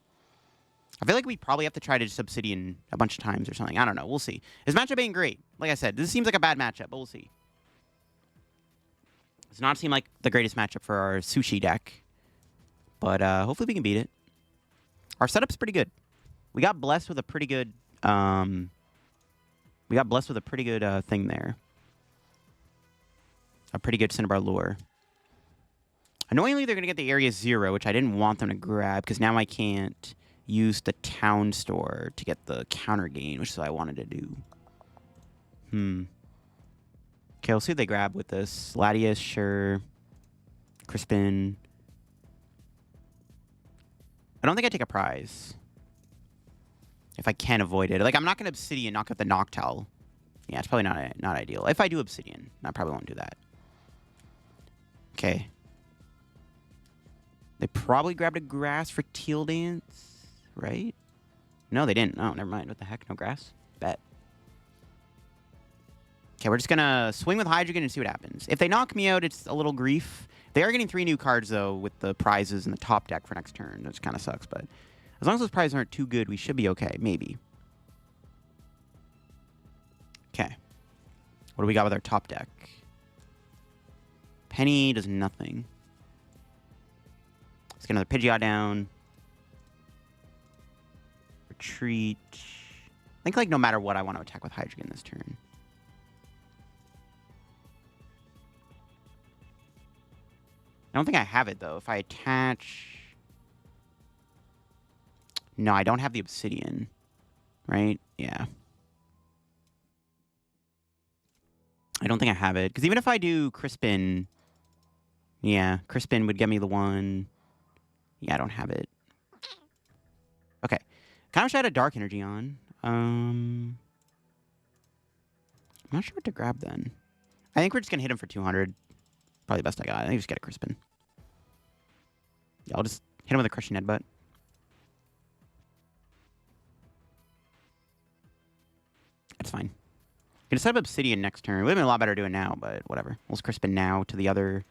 [SPEAKER 1] I feel like we probably have to try to just Obsidian a bunch of times or something. I don't know. We'll see. His matchup ain't great. Like I said, this seems like a bad matchup, but we'll see. Does not seem like the greatest matchup for our Sushi deck. But hopefully we can beat it. Our setup's pretty good. We got blessed with a pretty good thing there. A pretty good Cinnabar Lure. Annoyingly, they're going to get the Area 0, which I didn't want them to grab, because now I can't use the Town Store to get the Counter Gain, which is what I wanted to do. Okay, we'll see what they grab with this. Latias, sure. Crispin. I don't think I take a prize. If I can avoid it. Like, I'm not going to Obsidian knock out the Noctowl. Yeah, it's probably not ideal. If I do Obsidian, I probably won't do that. Okay. They probably grabbed a Grass for Teal Dance, right? No, they didn't. Oh, never mind. What the heck? No Grass? Bet. Okay, we're just going to swing with Hydreigon and see what happens. If they knock me out, it's a little grief. They are getting 3 new cards, though, with the prizes in the top deck for next turn, which kind of sucks, but as long as those prizes aren't too good, we should be okay. Maybe. Okay. What do we got with our top deck? Penny does nothing. Let's get another Pidgeot down. Retreat. I think, like, no matter what, I want to attack with Hydreigon this turn. I don't think I have it, though. If I attach... No, I don't have the Obsidian. Right? Yeah. I don't think I have it. Because even if I do Crispin... Yeah, Crispin would get me the 1. Yeah, I don't have it. Okay. Kind of wish I had a Dark Energy on. I'm not sure what to grab then. I think we're just going to hit him for 200. Probably the best I got. I think just get a Crispin. Yeah, I'll just hit him with a Crushing Headbutt. That's fine. Gonna set up Obsidian next turn. It would have been a lot better doing now, but whatever. We'll just Crispin now to the other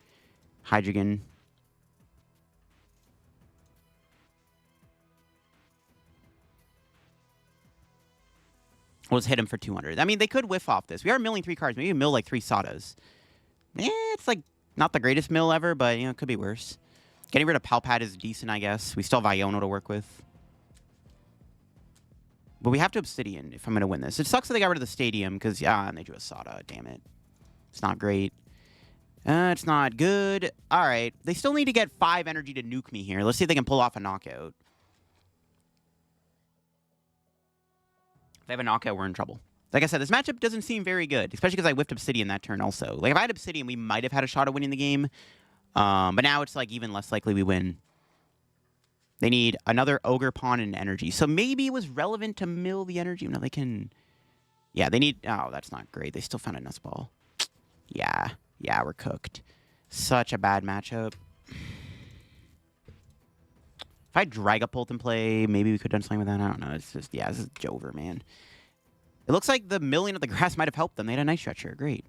[SPEAKER 1] Hydreigon. We'll just hit him for 200. I mean, they could whiff off this. We are milling 3 cards. Maybe mill like 3 Sadas. It's like not the greatest mill ever, but you know, it could be worse. Getting rid of Palpad is decent, I guess. We still have Iono to work with. But we have to Obsidian if I'm going to win this. It sucks that they got rid of the Stadium because, and they drew a Sada. Damn it. It's not great. It's not good. All right. They still need to get 5 energy to nuke me here. Let's see if they can pull off a knockout. If they have a knockout, we're in trouble. Like I said, this matchup doesn't seem very good, especially because I whiffed Obsidian that turn also. Like, if I had Obsidian, we might have had a shot at winning the game. But now it's, like, even less likely we win. They need another Ogre Pawn and energy. So maybe it was relevant to mill the energy. No, they can... Yeah, they need... Oh, that's not great. They still found a Nuzball. Yeah. Yeah, we're cooked. Such a bad matchup. If I had Dragapult in play, maybe we could have done something with that. I don't know. It's just... Yeah, this is Jover, man. It looks like the milling of the grass might have helped them. They had a nice stretcher. Great.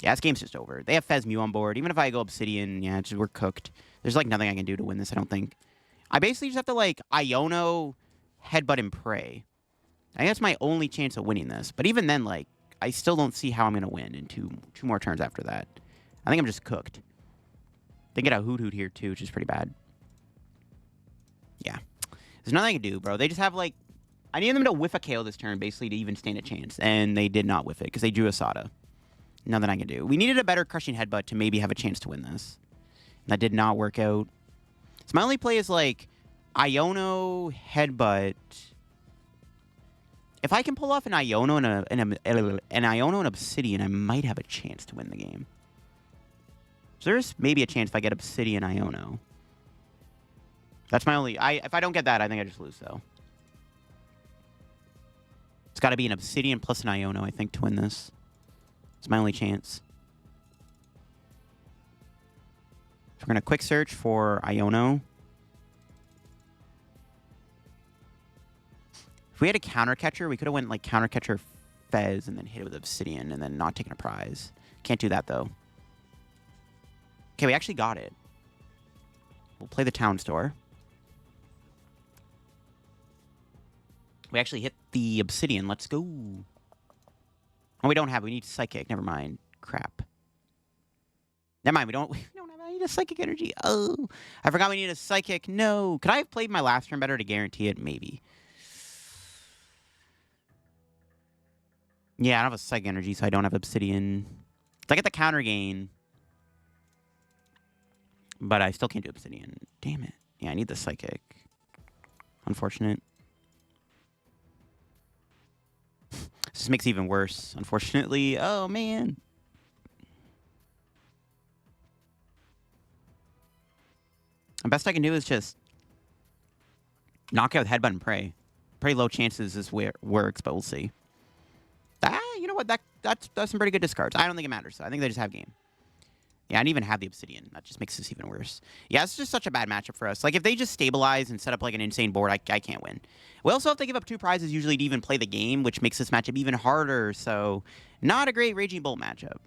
[SPEAKER 1] Yeah, this game's just over. They have Fez Mew on board. Even if I go Obsidian, yeah, just, we're cooked. There's, like, nothing I can do to win this, I don't think. I basically just have to, like, Iono, Headbutt, and Pray. I think that's my only chance of winning this. But even then, like, I still don't see how I'm going to win in two more turns after that. I think I'm just cooked. They get a Hoot here, too, which is pretty bad. Yeah. There's nothing I can do, bro. They just have, like... I need them to whiff a KO this turn, basically, to even stand a chance. And they did not whiff it, because they drew a Sada. Nothing I can do. We needed a better Crushing Headbutt to maybe have a chance to win this. And that did not work out. So my only play is, like, Iono, Headbutt. If I can pull off an Iono and Iono and Obsidian, I might have a chance to win the game. So there's maybe a chance if I get Obsidian, Iono. That's my only... If I don't get that, I think I just lose, though. It's got to be an Obsidian plus an Iono, I think, to win this. It's my only chance. So we're going to quick search for Iono. If we had a counter catcher, we could have went like counter catcher Fez and then hit it with Obsidian and then not taking a prize. Can't do that, though. Okay, we actually got it. We'll play the Town Store. We actually hit the Obsidian. Let's go. Oh, we don't have. We need Psychic. Never mind. Crap. Never mind. We don't have. I need a Psychic energy. Oh, I forgot we need a Psychic. No. Could I have played my last turn better to guarantee it? Maybe. Yeah, I don't have a Psychic energy, so I don't have Obsidian. So I get the Counter Gain. But I still can't do Obsidian. Damn it. Yeah, I need the Psychic. Unfortunate. This makes it even worse, unfortunately. Oh, man. The best I can do is just knock out Headbutt and Pray. Pretty low chances is where it works, but we'll see. You know what? That's some pretty good discards. I don't think it matters, though. I think they just have game. Yeah, I didn't even have the Obsidian. That just makes this even worse. Yeah, it's just such a bad matchup for us. Like, if they just stabilize and set up, like, an insane board, I can't win. We also have to give up 2 prizes usually to even play the game, which makes this matchup even harder. So, not a great Raging Bolt matchup.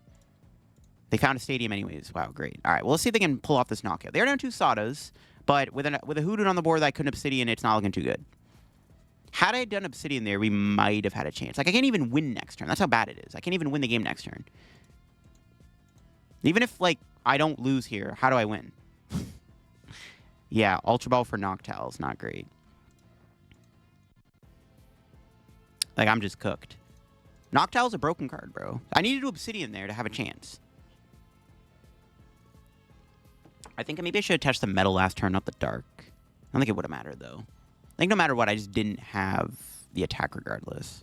[SPEAKER 1] They found a Stadium anyways. Wow, great. All right, well, let's see if they can pull off this knockout. They're down 2 Sadas, but with a Hoodoo on the board that I couldn't Obsidian, it's not looking too good. Had I done Obsidian there, we might have had a chance. Like, I can't even win next turn. That's how bad it is. I can't even win the game next turn. Even if, like, I don't lose here, how do I win? Yeah, Ultra Ball for Noctowl is not great. Like, I'm just cooked. Noctowl's a broken card, bro. I needed to Obsidian there to have a chance. I think maybe I should have touched the metal last turn, not the dark. I don't think it would have mattered, though. I think no matter what, I just didn't have the attack regardless.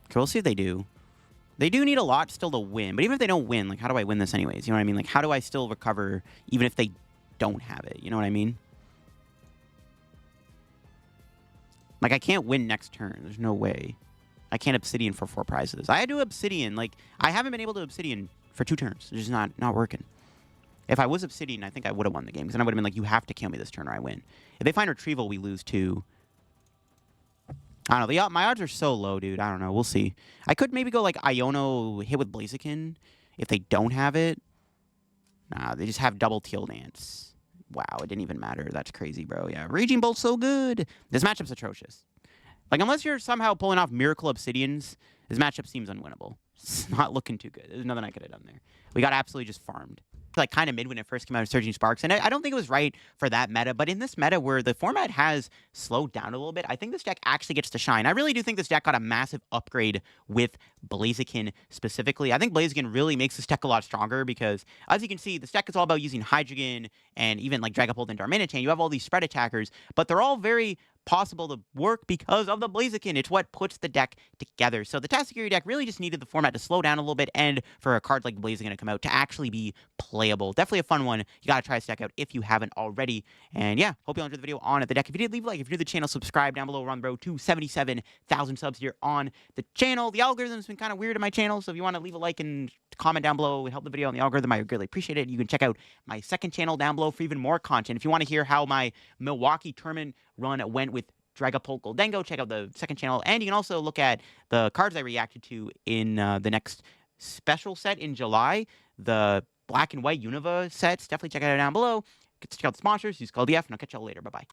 [SPEAKER 1] Okay, we'll see if they do. They do need a lot still to win, but even if they don't win, like, how do I win this anyways? You know what I mean? Like, how do I still recover even if they don't have it? You know what I mean? Like, I can't win next turn. There's no way. I can't Obsidian for 4 prizes. I had to Obsidian. Like, I haven't been able to Obsidian for 2 turns. It's just not working. If I was Obsidian, I think I would have won the game. Because then I would have been like, you have to kill me this turn or I win. If they find Retrieval, we lose 2. I don't know. My odds are so low, dude. I don't know. We'll see. I could maybe go like Iono hit with Blaziken if they don't have it. Nah, they just have double Teal Dance. Wow, it didn't even matter. That's crazy, bro. Yeah, Raging Bolt's so good. This matchup's atrocious. Like, unless you're somehow pulling off Miracle Obsidians, this matchup seems unwinnable. It's not looking too good. There's nothing I could have done there. We got absolutely just farmed. Like, kind of mid when it first came out of Surging Sparks. And I don't think it was right for that meta. But in this meta where the format has slowed down a little bit, I think this deck actually gets to shine. I really do think this deck got a massive upgrade with Blaziken specifically. I think Blaziken really makes this deck a lot stronger because, as you can see, this deck is all about using Hydreigon and even like Dragapult and Darmanitan. You have all these spread attackers, but they're all very possible to work because of the Blaziken. It's what puts the deck together. So the Tatsugiri deck really just needed the format to slow down a little bit and for a card like Blaziken to come out to actually be playable. Definitely a fun one. You gotta try this deck out if you haven't already. And yeah, hope you all enjoyed the video on the deck. If you did, leave a like. If you're new to the channel, subscribe down below. We're on the road to 77,000 subs here on the channel. The algorithm's been kind of weird in my channel, so if you want to leave a like and comment down below and help the video on the algorithm, I would greatly appreciate it. You can check out my second channel down below for even more content. If you want to hear how my Milwaukee tournament run went with Dragapult Goldengo, check out the second channel. And you can also look at the cards I reacted to in the next special set in July, the Black and White Unova sets. Definitely check it out down below. Check out the sponsors. Use code OBF, and I'll catch y'all later. Bye-bye.